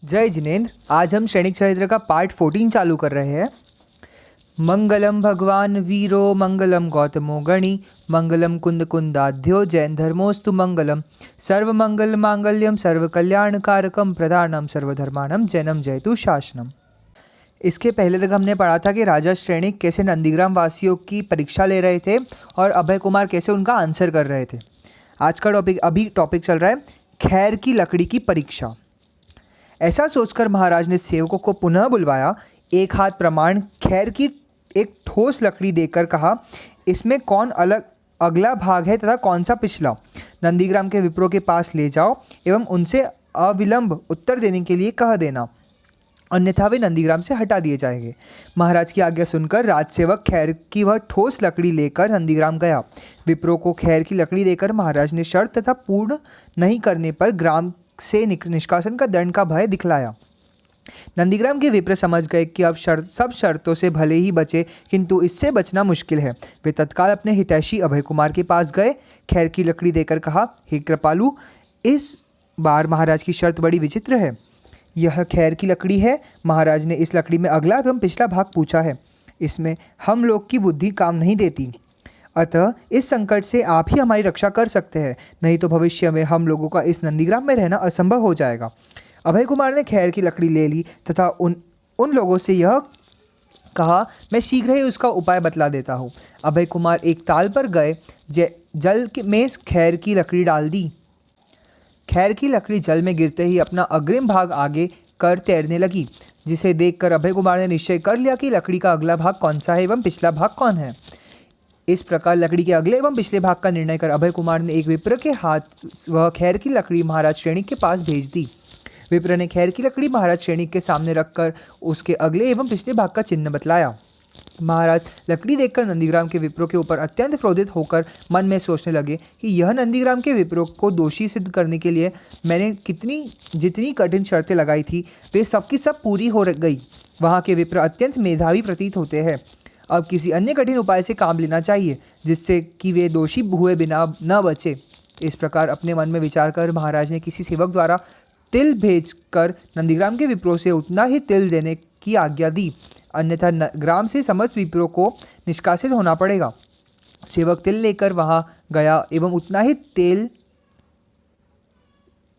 जय जिनेन्द्र। आज हम सैनिक चरित्र का पार्ट 14 चालू कर रहे हैं। मंगलम भगवान वीरो मंगलम गौतमो गणी मंगलम कुंद कुंदाध्यो जैन धर्मोस्तु मंगलम सर्व मंगल मांगल्यम सर्व कल्याण कारकम प्रधानम सर्वधर्मानम जैनम जयतु शासनम। इसके पहले तक हमने पढ़ा था कि राजा श्रेणिक कैसे नंदीग्राम वासियों की परीक्षा ले रहे थे और अभय कुमार कैसे उनका आंसर कर रहे थे। आज का टॉपिक चल रहा है खैर की लकड़ी की परीक्षा। ऐसा सोचकर महाराज ने सेवकों को पुनः बुलवाया। एक हाथ प्रमाण खैर की एक ठोस लकड़ी देकर कहा, इसमें कौन अगला भाग है तथा कौन सा पिछला। नंदीग्राम के विप्रों के पास ले जाओ एवं उनसे अविलंब उत्तर देने के लिए कह देना, अन्यथा वे नंदीग्राम से हटा दिए जाएंगे। महाराज की आज्ञा सुनकर राजसेवक खैर की वह ठोस लकड़ी लेकर नंदीग्राम गया। विप्रों को खैर की लकड़ी देकर महाराज ने शर्त तथा पूर्ण नहीं करने पर ग्राम से निष्कासन का दंड का भय दिखलाया। नंदीग्राम के विप्र समझ गए कि अब सब शर्तों से भले ही बचे, किंतु इससे बचना मुश्किल है। वे तत्काल अपने हितैषी अभय कुमार के पास गए। खैर की लकड़ी देकर कहा, हे कृपालु, इस बार महाराज की शर्त बड़ी विचित्र है। यह खैर की लकड़ी है। महाराज ने इस लकड़ी में अगला एवं पिछला भाग पूछा है। इसमें हम लोग की बुद्धि काम नहीं देती, अतः इस संकट से आप ही हमारी रक्षा कर सकते हैं, नहीं तो भविष्य में हम लोगों का इस नंदीग्राम में रहना असंभव हो जाएगा। अभय कुमार ने खैर की लकड़ी ले ली तथा उन लोगों से यह कहा, मैं शीघ्र ही उसका उपाय बतला देता हूँ। अभय कुमार एक ताल पर गए, जल में खैर की लकड़ी डाल दी। खैर की लकड़ी जल में गिरते ही अपना अग्रिम भाग आगे कर तैरने लगी, जिसे देखकर अभय कुमार ने निश्चय कर लिया कि लकड़ी का अगला भाग कौन सा है एवं पिछला भाग कौन है। इस प्रकार लकड़ी के अगले एवं पिछले भाग का निर्णय कर अभय कुमार ने एक विप्र के हाथ वह खैर की लकड़ी महाराज श्रेणिक के पास भेज दी। विप्र ने खैर की लकड़ी महाराज श्रेणिक के सामने रखकर उसके अगले एवं पिछले भाग का चिन्ह बतलाया। महाराज लकड़ी देखकर नंदीग्राम के विप्रों के ऊपर अत्यंत क्रोधित होकर मन में सोचने लगे कि यह नंदीग्राम के विप्रों को दोषी सिद्ध करने के लिए मैंने जितनी कठिन शर्तें लगाई थी वे सबकी सब पूरी हो गई। वहाँ के विप्र अत्यंत मेधावी प्रतीत होते हैं। अब किसी अन्य कठिन उपाय से काम लेना चाहिए, जिससे कि वे दोषी हुए बिना न बचे। इस प्रकार अपने मन में विचार कर महाराज ने किसी सेवक द्वारा तिल भेजकर नंदीग्राम के विप्रों से उतना ही तिल देने की आज्ञा दी, अन्यथा ग्राम से समस्त विप्रों को निष्कासित होना पड़ेगा। सेवक तिल लेकर वहां गया एवं उतना ही तेल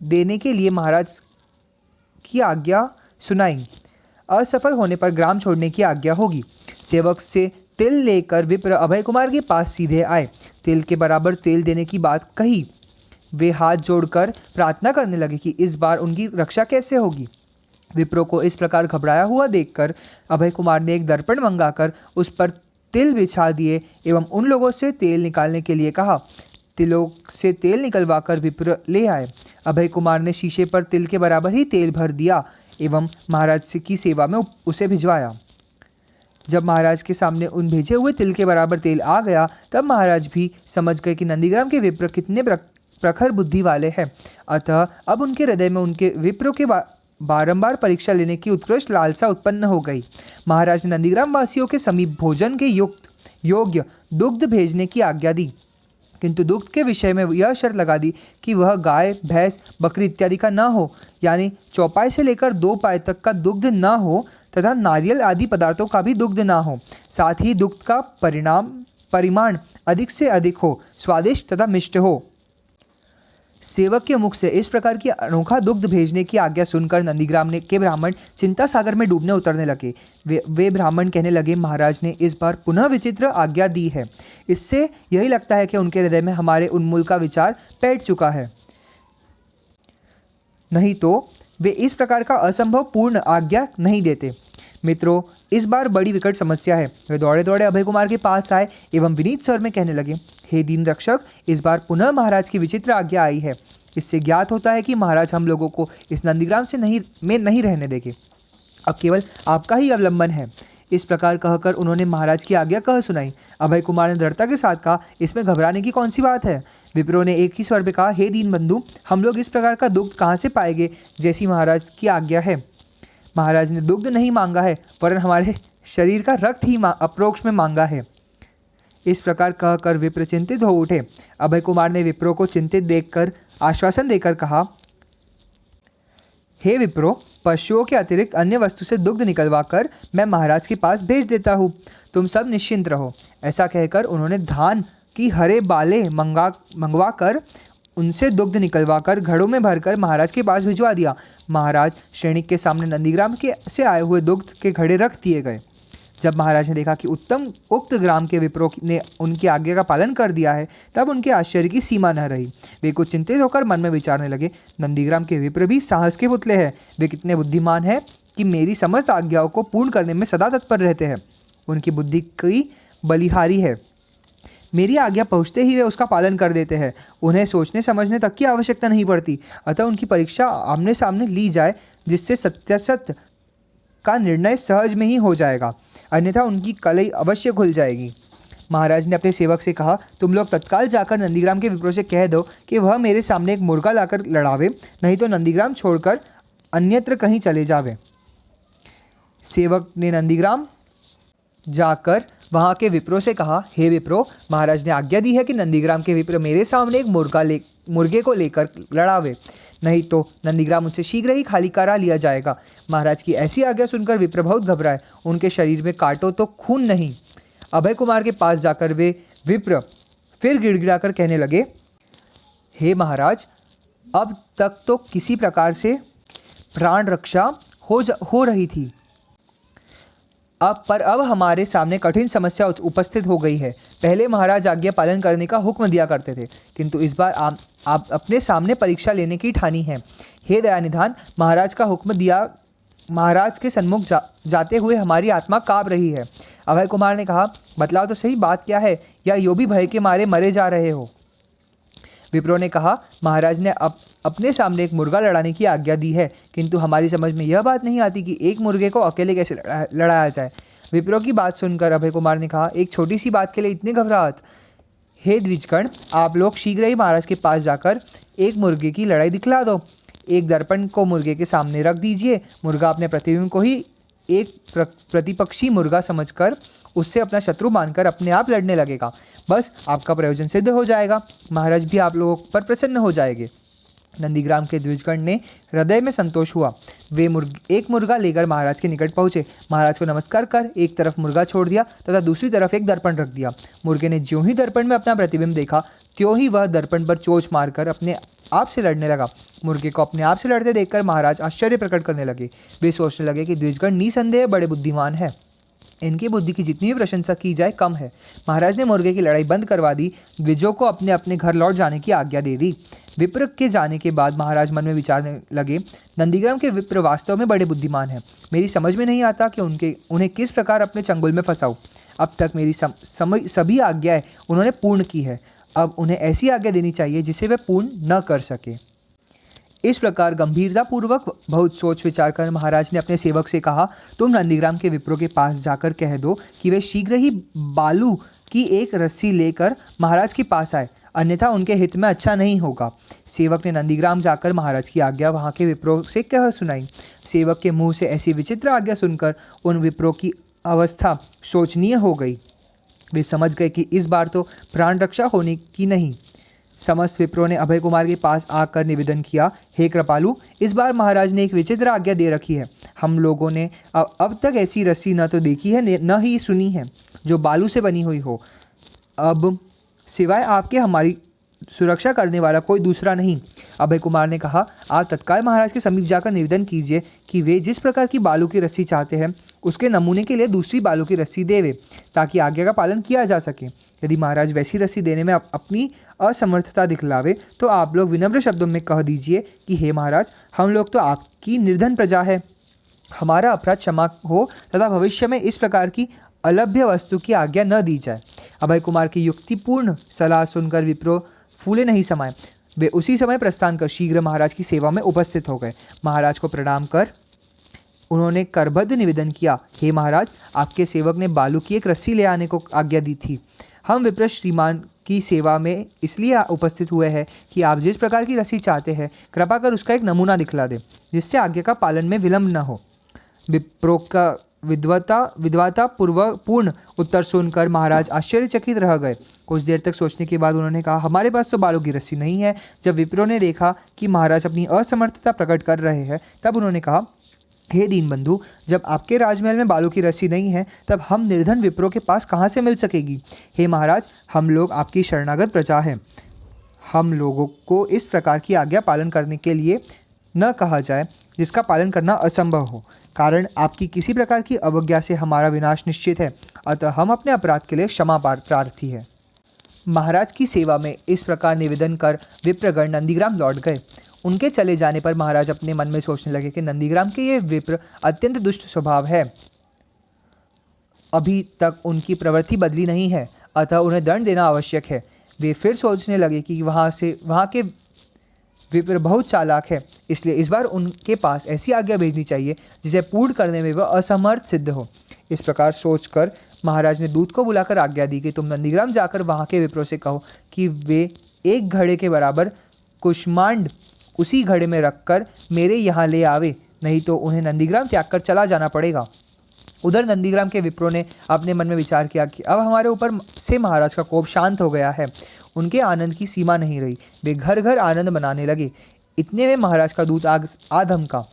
देने के लिए महाराज की आज्ञा सुनाई। असफल होने पर ग्राम छोड़ने की आज्ञा होगी। सेवक से तिल लेकर विप्र अभय कुमार के पास सीधे आए। तिल के बराबर तेल देने की बात कही। वे हाथ जोड़कर प्रार्थना करने लगे कि इस बार उनकी रक्षा कैसे होगी। विप्रों को इस प्रकार घबराया हुआ देखकर अभय कुमार ने एक दर्पण मंगाकर उस पर तिल बिछा दिए एवं उन लोगों से तेल निकालने के लिए कहा। तिलों से तेल निकलवाकर विप्र ले आए। अभय कुमार ने शीशे पर तिल के बराबर ही तेल भर दिया एवं महाराज की सेवा में उसे भिजवाया। जब महाराज के सामने उन भेजे हुए तिल के बराबर तेल आ गया, तब महाराज भी समझ गए कि नंदीग्राम के विप्र कितने प्रखर बुद्धि वाले हैं। अतः अब उनके हृदय में उनके विप्रों के बारंबार परीक्षा लेने की उत्कृष्ट लालसा उत्पन्न हो गई। महाराज ने नंदीग्राम वासियों के समीप भोजन के योग्य दुग्ध भेजने की आज्ञा दी, किंतु दुग्ध के विषय में यह शर्त लगा दी कि वह गाय, भैंस, बकरी इत्यादि का न हो, यानी चौपाई से लेकर 2 पाई तक का दुग्ध न हो तथा नारियल आदि पदार्थों का भी दुग्ध न हो। साथ ही दुग्ध का परिमाण अधिक से अधिक हो, स्वादिष्ट तथा मिष्ट हो। सेवक के मुख से इस प्रकार की अनोखा दुग्ध भेजने की आज्ञा सुनकर नंदीग्राम के ब्राह्मण चिंता सागर में डूबने उतरने लगे। वे ब्राह्मण कहने लगे, महाराज ने इस बार पुनः विचित्र आज्ञा दी है। इससे यही लगता है कि उनके हृदय में हमारे उन्मूल का विचार बैठ चुका है, नहीं तो वे इस प्रकार का असंभव पूर्ण आज्ञा नहीं देते। मित्रों, इस बार बड़ी विकट समस्या है। वे दौड़े दौड़े अभय कुमार के पास आए एवं विनीत स्वर में कहने लगे, हे दीन रक्षक, इस बार पुनः महाराज की विचित्र आज्ञा आई है। इससे ज्ञात होता है कि महाराज हम लोगों को इस नंदीग्राम से नहीं रहने देंगे। अब केवल आपका ही अवलंबन है। इस प्रकार कहकर उन्होंने महाराज की आज्ञा कह सुनाई। अभय कुमार ने दृढ़ता के साथ कहा, इसमें घबराने की कौन सी बात है। विप्रों ने एक ही स्वर में कहा, हे दीन बंधु, हम लोग इस प्रकार का दुग्ध कहाँ से पाएंगे, जैसी महाराज की आज्ञा है। महाराज ने दुग्ध नहीं मांगा है, वरन हमारे शरीर का रक्त ही अप्रोक्ष में मांगा है। इस प्रकार कहकर विप्र चिंतित हो उठे। अभय कुमार ने विप्रों को चिंतित देखकर आश्वासन देकर कहा, हे विप्रो, पशुओं के अतिरिक्त अन्य वस्तु से दुग्ध निकलवा कर मैं महाराज के पास भेज देता हूँ। तुम सब निश्चिंत रहो। ऐसा कहकर उन्होंने धान की हरे बाले मंगवा कर उनसे दुग्ध निकलवा कर घड़ों में भरकर महाराज के पास भिजवा दिया। महाराज श्रेणिक के सामने नंदीग्राम के से आए हुए दुग्ध के घड़े रख दिए गए। जब महाराज ने देखा कि उक्त ग्राम के विप्रों ने उनकी आज्ञा का पालन कर दिया है, तब उनके आश्चर्य की सीमा न रही। वे कुछ चिंतित होकर मन में विचारने लगे, नंदीग्राम के विप्र भी साहस के पुतले हैं। वे कितने बुद्धिमान हैं कि मेरी समस्त आज्ञाओं को पूर्ण करने में सदा तत्पर रहते हैं। उनकी बुद्धि की बलिहारी है। मेरी आज्ञा पहुँचते ही वे उसका पालन कर देते हैं। उन्हें सोचने समझने तक की आवश्यकता नहीं पड़ती। अतः उनकी परीक्षा आमने सामने ली जाए, जिससे सत्यासत्य का निर्णय सहज में ही हो जाएगा, अन्यथा उनकी कलई अवश्य खुल जाएगी। महाराज ने अपने सेवक से कहा, तुम लोग तत्काल जाकर नंदीग्राम के विप्रों से कह दो कि वह मेरे सामने एक मुर्गा लाकर लड़ावे, नहीं तो नंदीग्राम छोड़कर अन्यत्र कहीं चले जावे। सेवक ने नंदीग्राम जाकर वहाँ के विप्रों से कहा, हे विप्रो, महाराज ने आज्ञा दी है कि नंदीग्राम के विप्र मेरे सामने एक मुर्गे को लेकर लड़ावे, नहीं तो नंदीग्राम उनसे शीघ्र ही खाली करा लिया जाएगा। महाराज की ऐसी आज्ञा सुनकर विप्र बहुत घबराए। उनके शरीर में काटो तो खून नहीं। अभय कुमार के पास जाकर वे विप्र फिर गिड़गिड़ाकर कहने लगे, हे महाराज, अब तक तो किसी प्रकार से प्राण रक्षा हो रही थी, अब हमारे सामने कठिन समस्या उपस्थित हो गई है। पहले महाराज आज्ञा पालन करने का हुक्म दिया करते थे, किंतु इस बार आप अपने सामने परीक्षा लेने की ठानी है। हे दयानिधान, महाराज का हुक्म दिया, महाराज के सन्मुख जाते हुए हमारी आत्मा काँप रही है। अभय कुमार ने कहा, बतलाओ तो सही, बात क्या है, या यो भी भय के मारे मरे जा रहे हो? विप्रो ने कहा, महाराज ने अपने सामने एक मुर्गा लड़ाने की आज्ञा दी है, किंतु हमारी समझ में यह बात नहीं आती कि एक मुर्गे को अकेले कैसे लड़ाया जाए। विप्रो की बात सुनकर अभय कुमार ने कहा, एक छोटी सी बात के लिए इतने घबराहट? हे द्विजगण, आप लोग शीघ्र ही महाराज के पास जाकर एक मुर्गे की लड़ाई दिखला दो। एक दर्पण को मुर्गे के सामने रख दीजिए। मुर्गा अपने प्रतिबिंब को ही एक प्रतिपक्षी मुर्गा समझकर उससे अपना शत्रु मानकर अपने आप लड़ने लगेगा। बस आपका प्रयोजन सिद्ध हो जाएगा। महाराज भी आप लोगों पर प्रसन्न हो जाएंगे। नंदीग्राम के द्विजगण ने हृदय में संतोष हुआ। वे एक मुर्गा लेकर महाराज के निकट पहुँचे। महाराज को नमस्कार कर एक तरफ मुर्गा छोड़ दिया तथा दूसरी तरफ एक दर्पण रख दिया। मुर्गे ने ज्यों ही दर्पण में अपना प्रतिबिंब देखा, त्यों ही वह दर्पण पर चोंच मारकर अपने आप से लड़ने लगा। मुर्गे को अपने आप से लड़ते देखकर महाराज आश्चर्य प्रकट करने लगे। वे सोचने लगे कि द्विजगण निसंदेह बड़े बुद्धिमान है, इनकी बुद्धि की जितनी भी प्रशंसा की जाए कम है। महाराज ने मुर्गे की लड़ाई बंद करवा दी। द्विजों को अपने अपने घर लौट जाने की आज्ञा दे दी। विप्र के जाने के बाद महाराज मन में विचारने लगे, नंदीग्राम के विप्र वास्तव में बड़े बुद्धिमान हैं। मेरी समझ में नहीं आता कि उन्हें किस प्रकार अपने चंगुल में फंसाऊं। अब तक मेरी सभी आज्ञाएं उन्होंने पूर्ण की है। अब उन्हें ऐसी आज्ञा देनी चाहिए जिसे वे पूर्ण न कर सके। इस प्रकार गंभीरतापूर्वक बहुत सोच विचार कर महाराज ने अपने सेवक से कहा, तुम नंदीग्राम के विप्रों के पास जाकर कह दो कि वे शीघ्र ही बालू की एक रस्सी लेकर महाराज के पास आए, अन्यथा उनके हित में अच्छा नहीं होगा। सेवक ने नंदीग्राम जाकर महाराज की आज्ञा वहाँ के विप्रों से कह सुनाई। सेवक के मुँह से ऐसी विचित्र आज्ञा सुनकर उन विप्रों की अवस्था शोचनीय हो गई। वे समझ गए कि इस बार तो प्राण रक्षा होने की नहीं। समस्त विप्रों ने अभय कुमार के पास आकर निवेदन किया, हे कृपालु, इस बार महाराज ने एक विचित्र आज्ञा दे रखी है। हम लोगों ने अब तक ऐसी रस्सी न तो देखी है न ही सुनी है जो बालू से बनी हुई हो। अब सिवाय आपके हमारी सुरक्षा करने वाला कोई दूसरा नहीं। अभय कुमार ने कहा, आप तत्काल महाराज के समीप जाकर निवेदन कीजिए कि वे जिस प्रकार की बालू की रस्सी चाहते हैं उसके नमूने के लिए दूसरी बालू की रस्सी देवे, ताकि आज्ञा का पालन किया जा सके। यदि महाराज वैसी रस्सी देने में अपनी असमर्थता दिखलावे तो आप लोग विनम्र शब्दों में कह दीजिए कि हे महाराज, हम लोग तो आपकी निर्धन प्रजा है, हमारा अपराध क्षमा हो तथा भविष्य में इस प्रकार की अलभ्य वस्तु की आज्ञा न दी जाए। अभय कुमार की युक्तिपूर्ण सलाह सुनकर विप्रो फूले नहीं समाये। वे उसी समय प्रस्थान कर शीघ्र महाराज की सेवा में उपस्थित हो गए। महाराज को प्रणाम कर उन्होंने करबद्ध निवेदन किया, हे महाराज, आपके सेवक ने बालू की एक रस्सी ले आने को आज्ञा दी थी। हम विप्र श्रीमान की सेवा में इसलिए उपस्थित हुए हैं कि आप जिस प्रकार की रस्सी चाहते हैं कृपा कर उसका एक नमूना दिखला दें, जिससे आज्ञा का पालन में विलंब न हो। विप्रो का विद्वता पूर्ण उत्तर सुनकर महाराज आश्चर्यचकित रह गए। कुछ देर तक सोचने के बाद उन्होंने कहा, हमारे पास तो बालू की रस्सी नहीं है। जब विप्रो ने देखा कि महाराज अपनी असमर्थता प्रकट कर रहे हैं, तब उन्होंने कहा, हे दीनबंधु, जब आपके राजमहल में बालों की रस्सी नहीं है, तब हम निर्धन विप्रों के पास कहाँ से मिल सकेगी? हे महाराज, हम लोग आपकी शरणागत प्रजा हैं। हम लोगों को इस प्रकार की आज्ञा पालन करने के लिए न कहा जाए जिसका पालन करना असंभव हो। कारण आपकी किसी प्रकार की अवज्ञा से हमारा विनाश निश्चित है, अतः हम अपने अपराध के लिए क्षमा प्रार्थी है। महाराज की सेवा में इस प्रकार निवेदन कर विप्रगण नंदीग्राम लौट गए। उनके चले जाने पर महाराज अपने मन में सोचने लगे कि नंदीग्राम के ये विप्र अत्यंत दुष्ट स्वभाव है, अभी तक उनकी प्रवृत्ति बदली नहीं है, अतः उन्हें दंड देना आवश्यक है। वे फिर सोचने लगे कि वहाँ के विप्र बहुत चालाक है, इसलिए इस बार उनके पास ऐसी आज्ञा भेजनी चाहिए जिसे पूर्ण करने में वह असमर्थ सिद्ध हो। इस प्रकार सोचकर महाराज ने दूत को बुलाकर आज्ञा दी कि तुम नंदीग्राम जाकर वहाँ के विप्रों से कहो कि वे एक घड़े के बराबर कुष्मांड उसी घड़े में रखकर मेरे यहाँ ले आवे, नहीं तो उन्हें नंदीग्राम त्याग कर चला जाना पड़ेगा। उधर नंदीग्राम के विप्रों ने अपने मन में विचार किया कि अब हमारे ऊपर से महाराज का कोप शांत हो गया है। उनके आनंद की सीमा नहीं रही, वे घर घर आनंद मनाने लगे। इतने में महाराज का दूत आ धमका।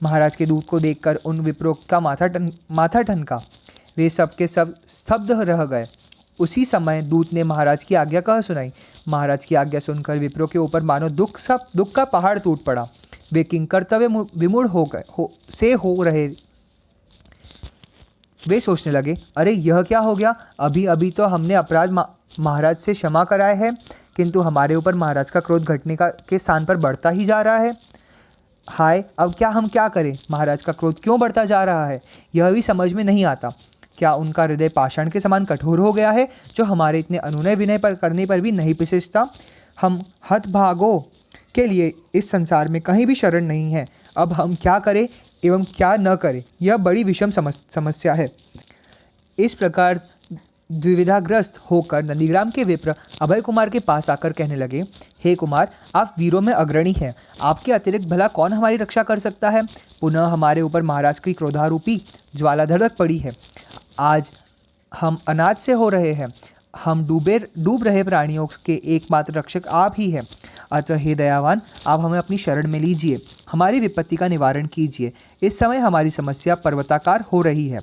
महाराज के दूत को देखकर उन विप्रों का माथा ठनका। वे सब के सब स्तब्ध रह गए। उसी समय दूत ने महाराज की आज्ञा कह सुनाई। महाराज की आज्ञा सुनकर विप्रों के ऊपर मानो दुख का पहाड़ टूट पड़ा। वे किंकर्तव्य विमूढ़ हो रहे। वे सोचने लगे, अरे यह क्या हो गया? अभी अभी तो हमने अपराध महाराज से क्षमा कराए है, किंतु हमारे ऊपर महाराज का क्रोध घटने के स्थान पर बढ़ता ही जा रहा है। हाय, अब हम क्या करें? महाराज का क्रोध क्यों बढ़ता जा रहा है, यह भी समझ में नहीं आता। क्या उनका हृदय पाषाण के समान कठोर हो गया है, जो हमारे इतने अनुनय विनय पर करने पर भी नहीं पिसता? हम हतभागों के लिए इस संसार में कहीं भी शरण नहीं है। अब हम क्या करें एवं क्या न करें, यह बड़ी विषम समस्या है। इस प्रकार द्विविधाग्रस्त होकर नंदीग्राम के विप्र अभय कुमार के पास आकर कहने लगे, हे कुमार, आप वीरों में अग्रणी हैं, आपके अतिरिक्त भला कौन हमारी रक्षा कर सकता है? पुनः हमारे ऊपर महाराज की क्रोधारूपी ज्वाला धड़क पड़ी है। आज हम अनाज से हो रहे हैं। हम डूब रहे प्राणियों के एकमात्र रक्षक आप ही हैं। अतः हे दयावान, आप हमें अपनी शरण में लीजिए, हमारी विपत्ति का निवारण कीजिए। इस समय हमारी समस्या पर्वताकार हो रही है,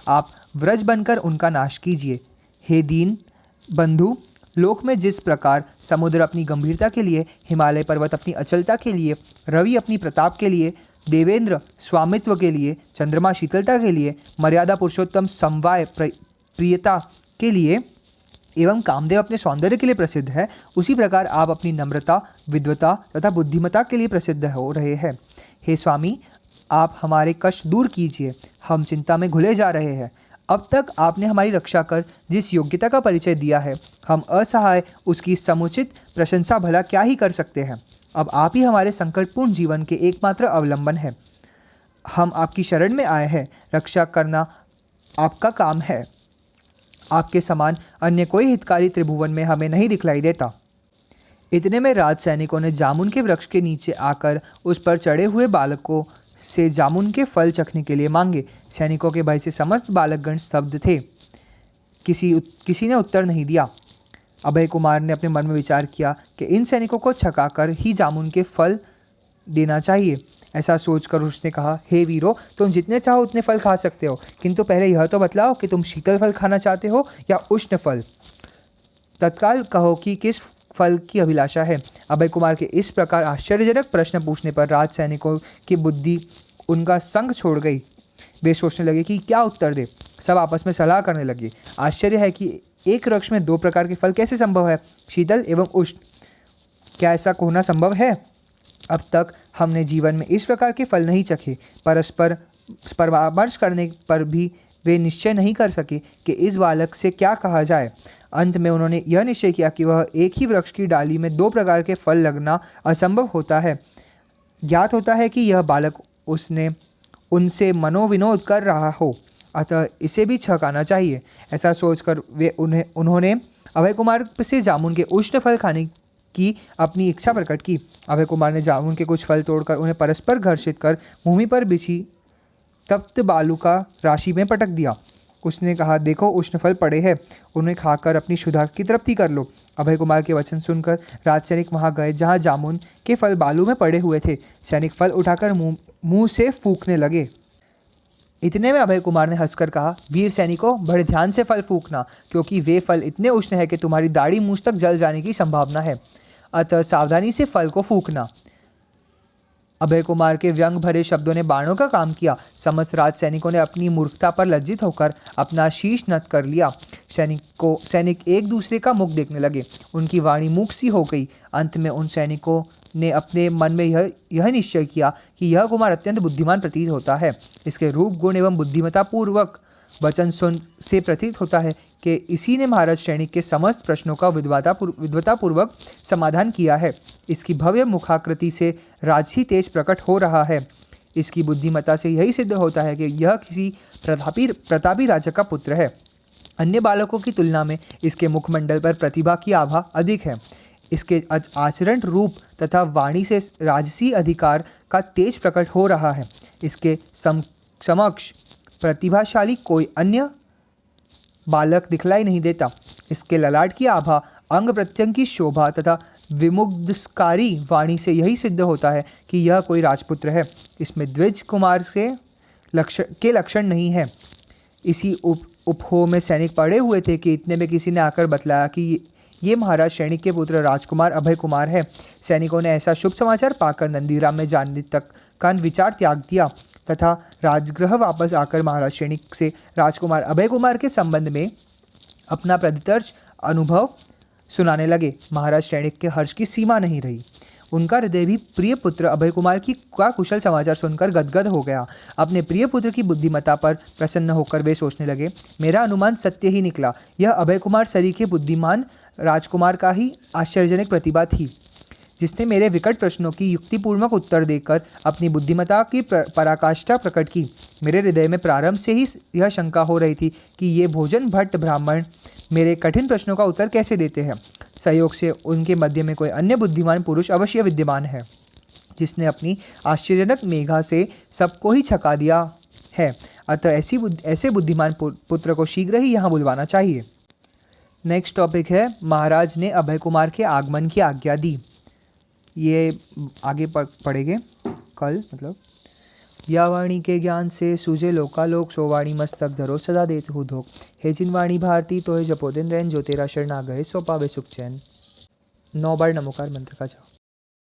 आप व्रज बनकर उनका नाश कीजिए। हे दीन बंधु, लोक में जिस प्रकार समुद्र अपनी गंभीरता के लिए, हिमालय पर्वत अपनी अचलता के लिए, रवि अपनी प्रताप के लिए, देवेंद्र स्वामित्व के लिए, चंद्रमा शीतलता के लिए, मर्यादा पुरुषोत्तम समवाय प्रियता के लिए एवं कामदेव अपने सौंदर्य के लिए प्रसिद्ध है, उसी प्रकार आप अपनी नम्रता, विद्वता तथा बुद्धिमता के लिए प्रसिद्ध हो रहे हैं। हे स्वामी, आप हमारे कष्ट दूर कीजिए, हम चिंता में घुले जा रहे हैं। अब तक आपने हमारी रक्षा कर जिस योग्यता का परिचय दिया है, हम असहाय उसकी समुचित प्रशंसा भला क्या ही कर सकते हैं। अब आप ही हमारे संकटपूर्ण जीवन के एकमात्र अवलंबन हैं। हम आपकी शरण में आए हैं, रक्षा करना आपका काम है। आपके समान अन्य कोई हितकारी त्रिभुवन में हमें नहीं दिखलाई देता। इतने में राज सैनिकों ने जामुन के वृक्ष के नीचे आकर उस पर चढ़े हुए बालकों से जामुन के फल चखने के लिए मांगे। सैनिकों के भय से समस्त बालकगण स्तब्ध थे, किसी ने उत्तर नहीं दिया। अभय कुमार ने अपने मन में विचार किया कि इन सैनिकों को छकाकर ही जामुन के फल देना चाहिए। ऐसा सोचकर उसने कहा, हे वीरो, तुम जितने चाहो उतने फल खा सकते हो, किंतु पहले यह तो बतलाओ कि तुम शीतल फल खाना चाहते हो या उष्ण फल। तत्काल कहो कि किस फल की अभिलाषा है। अभय कुमार के इस प्रकार आश्चर्यजनक प्रश्न पूछने पर राज सैनिकों की बुद्धि उनका संग छोड़ गई। वे सोचने लगे कि क्या उत्तर दे। सब आपस में सलाह करने लगे। आश्चर्य है कि एक वृक्ष में दो प्रकार के फल कैसे संभव है, शीतल एवं उष्ण? क्या ऐसा होना संभव है? अब तक हमने जीवन में इस प्रकार के फल नहीं चखे। परस्पर परामर्श करने पर भी वे निश्चय नहीं कर सके कि इस बालक से क्या कहा जाए। अंत में उन्होंने यह निश्चय किया कि वह एक ही वृक्ष की डाली में दो प्रकार के फल लगना असंभव होता है। ज्ञात होता है कि यह बालक उनसे मनोविनोद कर रहा हो, अतः इसे भी छकाना चाहिए। ऐसा सोचकर उन्होंने अभय कुमार से जामुन के उष्ण फल खाने की अपनी इच्छा प्रकट की। अभय कुमार ने जामुन के कुछ फल तोड़कर उन्हें परस्पर घर्षित कर भूमि पर बिछी तप्त बालू का राशि में पटक दिया। उसने कहा, देखो उष्ण फल पड़े हैं, उन्हें खाकर अपनी क्षुधा की तृप्ति कर लो। अभय कुमार के वचन सुनकर राज सैनिक वहाँ गए जहाँ जामुन के फल बालू में पड़े हुए थे। सैनिक फल उठाकर मुंह से फूंकने लगे। इतने में अभय कुमार ने हंसकर कहा, वीर सैनिकों, बड़े ध्यान से फल फूंकना, क्योंकि वे फल इतने उष्ण है कि तुम्हारी दाढ़ी मूंछ तक जल जाने की संभावना है, अतः सावधानी से फल को फूंकना। अभय कुमार के व्यंग भरे शब्दों ने बाणों का काम किया। समस्त राज सैनिकों ने अपनी मूर्खता पर लज्जित होकर अपना शीश नत कर लिया। सैनिक एक दूसरे का मुख देखने लगे। उनकी वाणी मूक सी हो गई। अंत में उन सैनिकों ने अपने मन में यह निश्चय किया कि यह कुमार अत्यंत बुद्धिमान प्रतीत होता है। इसके रूप गुण एवं बुद्धिमत्ता पूर्वक वचन सुन से प्रतीत होता है कि इसी ने महाराज सैनिक के समस्त प्रश्नों का विद्वतापूर्वक समाधान किया है। इसकी भव्य मुखाकृति से राजसी तेज प्रकट हो रहा है। इसकी बुद्धिमत्ता से यही सिद्ध होता है कि यह किसी प्रतापी राजा का पुत्र है। अन्य बालकों की तुलना में इसके मुखमंडल पर प्रतिभा की आभा अधिक है। इसके आचरण, रूप तथा वाणी से राजसी अधिकार का तेज प्रकट हो रहा है। इसके समक्ष प्रतिभाशाली कोई अन्य बालक दिखलाई नहीं देता। इसके ललाट की आभा, अंग प्रत्यंग की शोभा तथा विमुग्धकारी वाणी से यही सिद्ध होता है कि यह कोई राजपुत्र है। इसमें द्विज कुमार के लक्षण नहीं है। इसी उपहो में सैनिक पड़े हुए थे कि इतने में किसी ने आकर बतलाया कि ये महाराज सैनिक के पुत्र राजकुमार अभय कुमार है। सैनिकों ने ऐसा शुभ समाचार पाकर नंदीग्राम में जाने तक का विचार त्याग दिया तथा राजगृह वापस आकर महाराज सैनिक से राजकुमार अभय कुमार के संबंध में अपना प्रतितर्ज अनुभव सुनाने लगे। महाराज सैनिक के हर्ष की सीमा नहीं रही। उनका हृदय भी प्रिय पुत्र अभय कुमार की का कुशल समाचार सुनकर गदगद हो गया। अपने प्रिय पुत्र की बुद्धिमत्ता पर प्रसन्न होकर वे सोचने लगे, मेरा अनुमान सत्य ही निकला। यह अभय कुमार सरीखे बुद्धिमान राजकुमार का ही आश्चर्यजनक प्रतिभा थी, जिसने मेरे विकट प्रश्नों की युक्तिपूर्वक उत्तर देकर अपनी बुद्धिमत्ता की पराकाष्ठा प्रकट की। मेरे हृदय में प्रारंभ से ही यह शंका हो रही थी कि ये भोजन भट्ट ब्राह्मण मेरे कठिन प्रश्नों का उत्तर कैसे देते हैं। सहयोग से उनके मध्य में कोई अन्य बुद्धिमान पुरुष अवश्य विद्यमान है, जिसने अपनी आश्चर्यजनक मेघा से सबको ही छका दिया है। अतः ऐसे बुद्धिमान पुत्र को शीघ्र ही यहाँ बुलवाना चाहिए। नेक्स्ट टॉपिक है, महाराज ने अभय कुमार के आगमन की आज्ञा दी। ये आगे पढ़ेंगे कल। या वाणी के ज्ञान से सूझे लोकालोक, सो वाणी मस्तक धरो सदा देत हूँ धोख। हे जिन वाणी भारती तो हे जपो दिन रैन, जो तेरा शरण आ गए सो पावे सुख चैन। 9 बार नमोकार मंत्र का जाप।